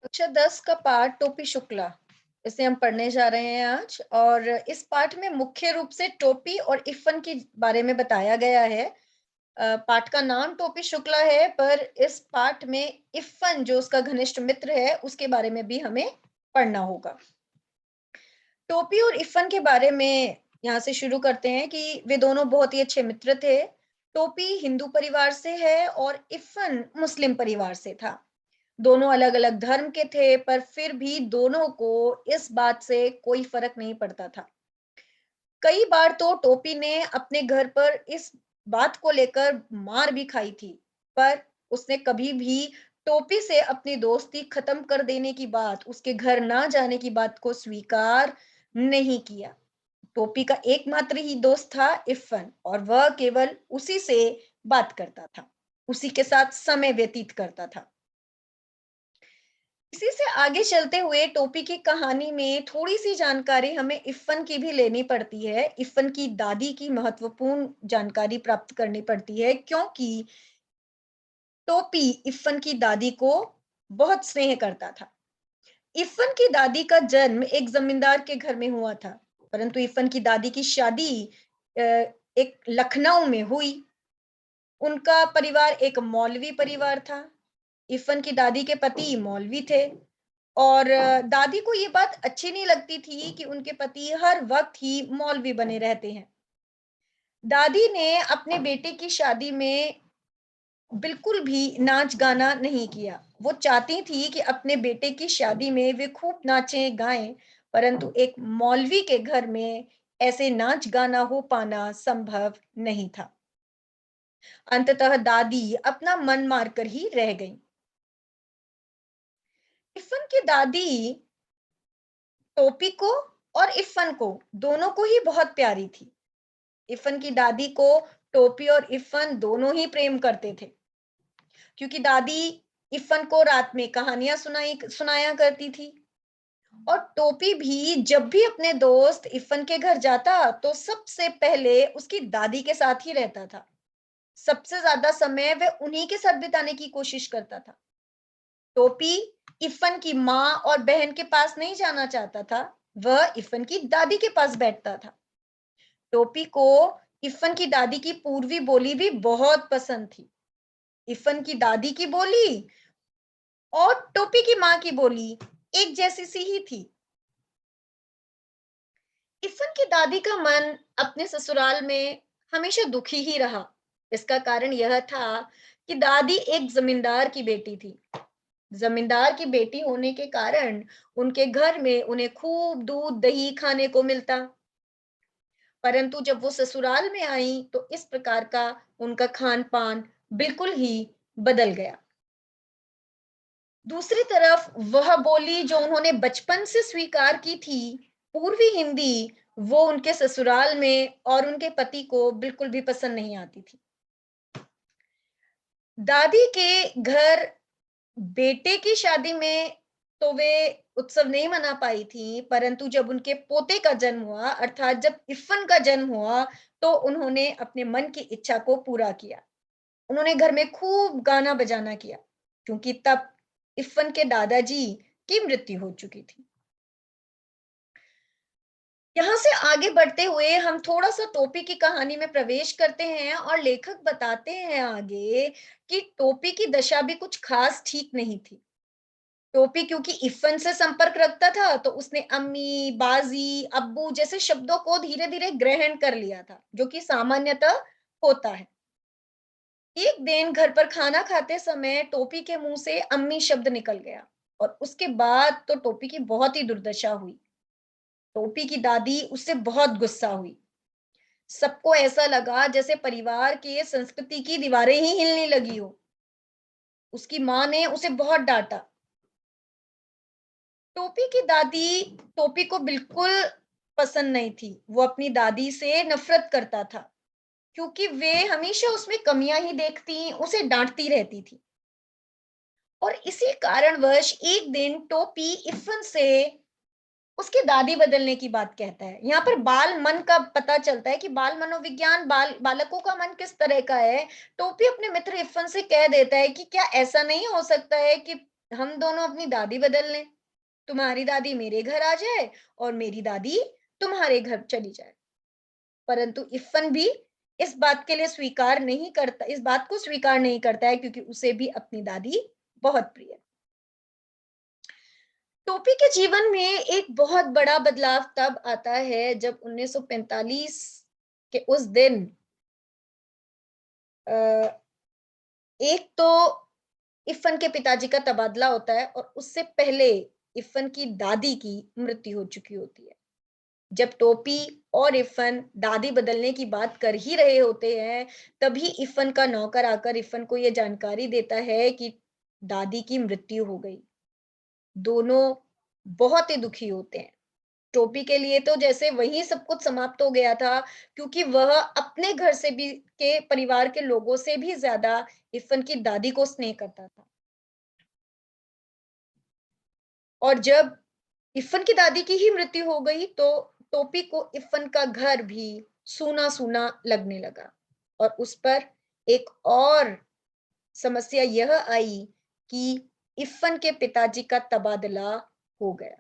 कक्षा 10 का पाठ टोपी शुक्ला, इसे हम पढ़ने जा रहे हैं आज। और इस पाठ में मुख्य रूप से टोपी और इफ़न के बारे में बताया गया है। पाठ का नाम टोपी शुक्ला है, पर इस पाठ में इफ़न जो उसका घनिष्ठ मित्र है, उसके बारे में भी हमें पढ़ना होगा। टोपी और इफ़न के बारे में यहाँ से शुरू करते हैं कि वे दोनों बहुत ही अच्छे मित्र थे। टोपी हिंदू परिवार से है और इफ़न मुस्लिम परिवार से था। दोनों अलग-अलग धर्म के थे, पर फिर भी दोनों को इस बात से कोई फ़र्क नहीं पड़ता था। कई बार तो टोपी ने अपने घर पर इस बात को लेकर मार भी खाई थी, पर उसने कभी भी टोपी से अपनी दोस्ती खत्म कर देने की बात, उसके घर ना जाने की बात को स्वीकार नहीं किया। टोपी का एकमात्र ही दोस्त था इफ़न, और वह केवल उसी से बात करता था, उसी के साथ समय व्यतीत करता था। इसी से आगे चलते हुए टोपी की कहानी में थोड़ी-सी जानकारी हमें इफ़्फ़न की भी लेनी पड़ती है। इफ़्फ़न की दादी की महत्वपूर्ण जानकारी प्राप्त करनी पड़ती है, क्योंकि टोपी इफ़्फ़न की दादी को बहुत स्नेह करता था। इफ़्फ़न की दादी का जन्म एक ज़मींदार के घर में हुआ था, परंतु इफ़्फ़न की दादी की शादी अ, एक लखनऊ में हुई। उनका परिवार एक मौलवी परिवार था। इफ़्फ़न की दादी के पति मौलवी थे। और दादी को ये बात अच्छी नहीं लगती थी कि उनके पति हर वक़्त ही मौलवी बने रहते हैं। दादी ने अपने बेटे की शादी में बिल्कुल भी नाच-गाना नहीं किया। वो चाहती थी कि अपने बेटे की शादी में वे खूब नाचें-गाएँ, परंतु एक मौलवी के घर में ऐसे नाच-गाना हो पाना संभव नहीं था। अंततः दादी अपना मन मारकर ही रह गईं। इफ़्फ़न की दादी टोपी को और इफ़्फ़न को, दोनों को ही बहुत प्यारी थी। इफ़्फ़न की दादी को टोपी और इफ़्फ़न दोनों ही प्रेम करते थे, क्योंकि दादी इफ़्फ़न को रात में कहानियाँ सुनाया करती थी। और टोपी भी जब भी अपने दोस्त इफ़्फ़न के घर जाता, तो सबसे पहले उसकी दादी के साथ ही रहता था। सबसे ज़्यादा समय वह उन्हीं के साथ बिताने की कोशिश करता था। टोपी इफ़्फ़न की माँ और बहन के पास नहीं जाना चाहता था, वह इफ़्फ़न की दादी के पास बैठता था। टोपी को इफ़्फ़न की दादी की पूर्वी बोली भी बहुत पसंद थी। इफ़्फ़न की दादी की बोली और टोपी की माँ की बोली एक जैसी सी ही थी। इफ़्फ़न की दादी का मन अपने ससुराल में हमेशा दुखी ही रहा। इसका कारण यह था कि दादी एक ज़मींदार की बेटी थी। ज़मींदार की बेटी होने के कारण उनके घर में उन्हें खूब दूध-दही खाने को मिलता। परंतु जब वो ससुराल में आई, तो इस प्रकार का उनका खान-पान बिल्कुल ही बदल गया। दूसरी तरफ वह बोली जो उन्होंने बचपन से स्वीकार की थी, पूर्वी हिंदी, वो उनके ससुराल में और उनके पति को बिल्कुल भी पसंद नहीं आती थी। दादी के घर बेटे की शादी में तो वे उत्सव नहीं मना पाई थी, परंतु जब उनके पोते का जन्म हुआ, अर्थात जब इफ़्फ़न का जन्म हुआ, तो उन्होंने अपने मन की इच्छा को पूरा किया। उन्होंने घर में खूब गाना-बजाना किया, क्योंकि तब इफ़्फ़न के दादाजी की मृत्यु हो चुकी थी। यहाँ से आगे बढ़ते हुए हम थोड़ा-सा टोपी की कहानी में प्रवेश करते हैं और लेखक बताते हैं आगे कि टोपी की दशा भी कुछ खास ठीक नहीं थी। टोपी क्योंकि इफ़्फ़न से संपर्क रखता था, तो उसने अम्मी, बाज़ी, अब्बू जैसे शब्दों को धीरे-धीरे ग्रहण कर लिया था, जो कि सामान्यतः होता है। एक दिन घर पर खाना खाते समय टोपी के मुँह से अम्मी शब्द निकल गया, और उसके बाद तो टोपी की बहुत ही दुर्दशा हुई। टोपी की दादी उससे बहुत गुस्सा हुई। सबको ऐसा लगा जैसे परिवार के संस्कृति की दीवारें ही हिलने लगी हो। उसकी माँ ने उसे बहुत डाँटा। टोपी की दादी टोपी को बिल्कुल पसंद नहीं थी। वो अपनी दादी से नफ़रत करता था, क्योंकि वे हमेशा उसमें कमियाँ ही देखती, उसे डाँटती रहती थी। और इसी कारणवश एक दिन टोपी इफ़्फ़न से उसकी दादी बदलने की बात कहता है। यहाँ पर बाल मन का पता चलता है कि बाल मनोविज्ञान बालकों का मन किस तरह का है। टोपी अपने मित्र इफ़्फ़न से कह देता है कि क्या ऐसा नहीं हो सकता है कि हम दोनों अपनी दादी बदल लें, तुम्हारी दादी मेरे घर आ जाए और मेरी दादी तुम्हारे घर चली जाए। परंतु इफ़न भी इस बात के लिए स्वीकार नहीं करता, इस बात को स्वीकार नहीं करता है, क्योंकि उसे भी अपनी दादी बहुत प्रिय है। टोपी के जीवन में एक बहुत बड़ा बदलाव तब आता है जब 1945 के उस दिन अ, एक तो इफ़न के पिताजी का तबादला होता है और उससे पहले इफ़न की दादी की मृत्यु हो चुकी होती है। जब टोपी और इफ़न दादी बदलने की बात कर ही रहे होते हैं, तभी इफ़न का नौकर आकर इफ़न को ये जानकारी देता है कि दादी की मृत्यु हो गई। दोनों बहुत ही दुखी होते हैं। टोपी के लिए तो जैसे वहीं सब कुछ समाप्त हो गया था, क्योंकि वह अपने घर से भी के परिवार के लोगों से भी ज़्यादा इफ़न की दादी को स्नेह करता था। और जब इफ़न की दादी की ही मृत्यु हो गई, तो टोपी को इफ़न का घर भी सूना-सूना लगने लगा और उस पर एक और समस्या यह आई कि इफ़न के पिताजी का तबादला हो गया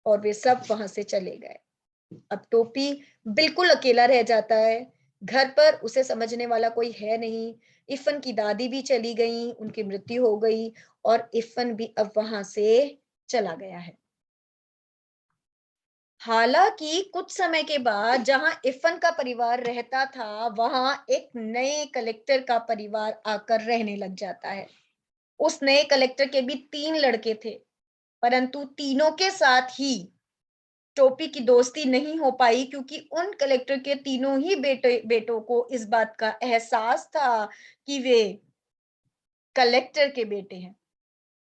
और वे सब वहाँ से चले गए। अब टोपी बिल्कुल अकेला रह जाता है, घर पर उसे समझने वाला कोई है नहीं, इफ़न की दादी भी चली गईं, उनकी मृत्यु हो गई और इफ़न भी अब वहाँ से चला गया है। हालाँकि कुछ समय के बाद जहाँ इफ़न का परिवार रहता था, वहाँ एक नए कलेक्टर का परिवार आकर रहने लग जाता है। उस नए कलेक्टर के भी 3 लड़के थे, परंतु तीनों के साथ ही टोपी की दोस्ती नहीं हो पाई, क्योंकि उन कलेक्टर के तीनों ही बेटों को इस बात का एहसास था कि वे कलेक्टर के बेटे हैं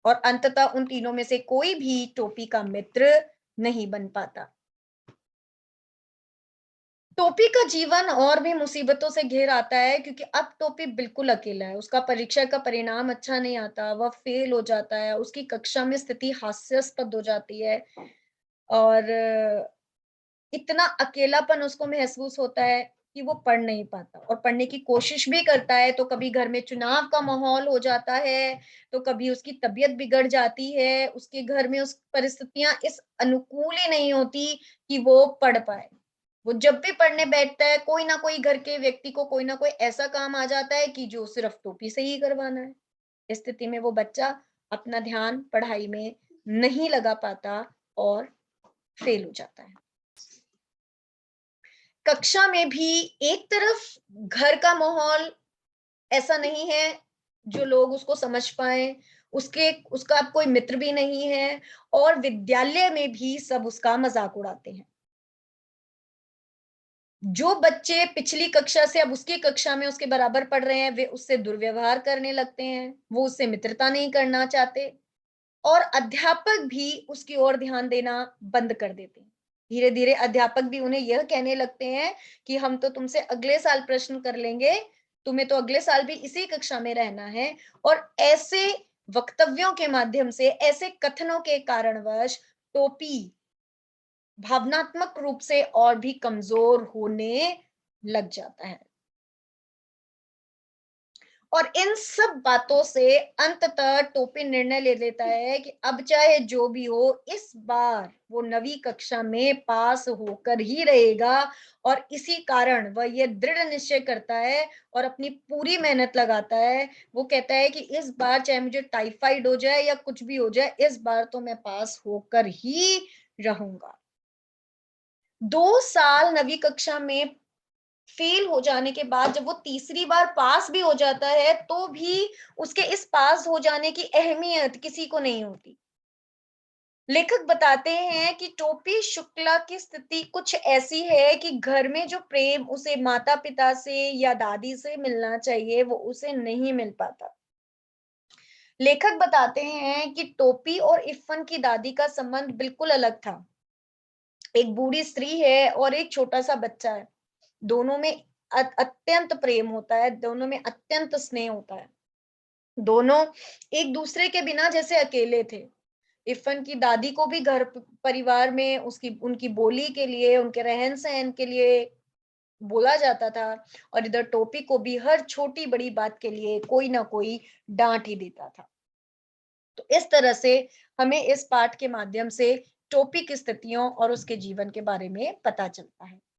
और अंततः उन तीनों में से कोई भी टोपी का मित्र नहीं बन पाता। टोपी का जीवन और भी मुसीबतों से घिर आता है, क्योंकि अब टोपी बिल्कुल अकेला है। उसका परीक्षा का परिणाम अच्छा नहीं आता, वह फेल हो जाता है, उसकी कक्षा में स्थिति हास्यास्पद हो जाती है और इतना अकेलापन उसको महसूस होता है कि वो पढ़ नहीं पाता और पढ़ने की कोशिश भी करता है, तो कभी घर में चुनाव का माहौल हो जाता है, तो कभी उसकी तबीयत बिगड़ जाती है, उसके घर में उस परिस्थितियाँ इस अनुकूल ही नहीं होती कि वो पढ़ पाए। वो जब भी पढ़ने बैठता है, कोई ना कोई घर के व्यक्ति को कोई ना कोई ऐसा काम आ जाता है कि जो सिर्फ टोपी से ही करवाना है। इस स्थिति में वो बच्चा अपना ध्यान पढ़ाई में नहीं लगा पाता और फेल हो जाता है। कक्षा में भी एक तरफ घर का माहौल ऐसा नहीं है जो लोग उसको समझ पाएँ, उसके उसका अब कोई मित्र भी नहीं है और विद्यालय में भी सब उसका मज़ाक उड़ाते हैं। जो बच्चे पिछली कक्षा से अब उसकी कक्षा में उसके बराबर पढ़ रहे हैं, वे उससे दुर्व्यवहार करने लगते हैं, वो उससे मित्रता नहीं करना चाहते और अध्यापक भी उसकी ओर ध्यान देना बंद कर देते हैं। धीरे-धीरे अध्यापक भी उन्हें यह कहने लगते हैं कि हम तो तुमसे अगले साल प्रश्न कर लेंगे, तुम्हें तो अगले साल भी इसी कक्षा में रहना है और ऐसे वक्तव्यों के माध्यम से, ऐसे कथनों के कारणवश टोपी भावनात्मक रूप से और भी कमज़ोर होने लग जाता है। और इन सब बातों से अंततः टोपी निर्णय ले लेता है कि अब चाहे जो भी हो, इस बार वो 9वीं कक्षा में पास होकर ही रहेगा और इसी कारण वह ये दृढ़ निश्चय करता है और अपनी पूरी मेहनत लगाता है। वो कहता है कि इस बार चाहे मुझे टाइफाइड हो जाए या कुछ भी हो जाए, इस बार तो मैं पास होकर ही रहूँगा। 2 साल 9वीं कक्षा में फेल हो जाने के बाद जब वो तीसरी बार पास भी हो जाता है, तो भी उसके इस पास हो जाने की अहमियत किसी को नहीं होती। लेखक बताते हैं कि टोपी शुक्ला की स्थिति कुछ ऐसी है कि घर में जो प्रेम उसे माता-पिता से या दादी से मिलना चाहिए, वो उसे नहीं मिल पाता। लेखक बताते हैं कि टोपी और इफ़्फ़न की दादी का संबंध बिल्कुल अलग था। एक बूढ़ी स्त्री है और एक छोटा-सा बच्चा है। दोनों में अत्यंत प्रेम होता है, दोनों में अत्यंत स्नेह होता है। दोनों एक-दूसरे के बिना जैसे अकेले थे। इफ़्फ़न की दादी को भी घर प परिवार में उसकी उनकी बोली के लिए, उनके रहन-सहन के लिए बोला जाता था और इधर टोपी को भी हर छोटी-बड़ी बात के लिए कोई ना कोई डाँट ही देता था। तो इस तरह से हमें इस पाठ के माध्यम से टोपी की स्थितियों और उसके जीवन के बारे में पता चलता है।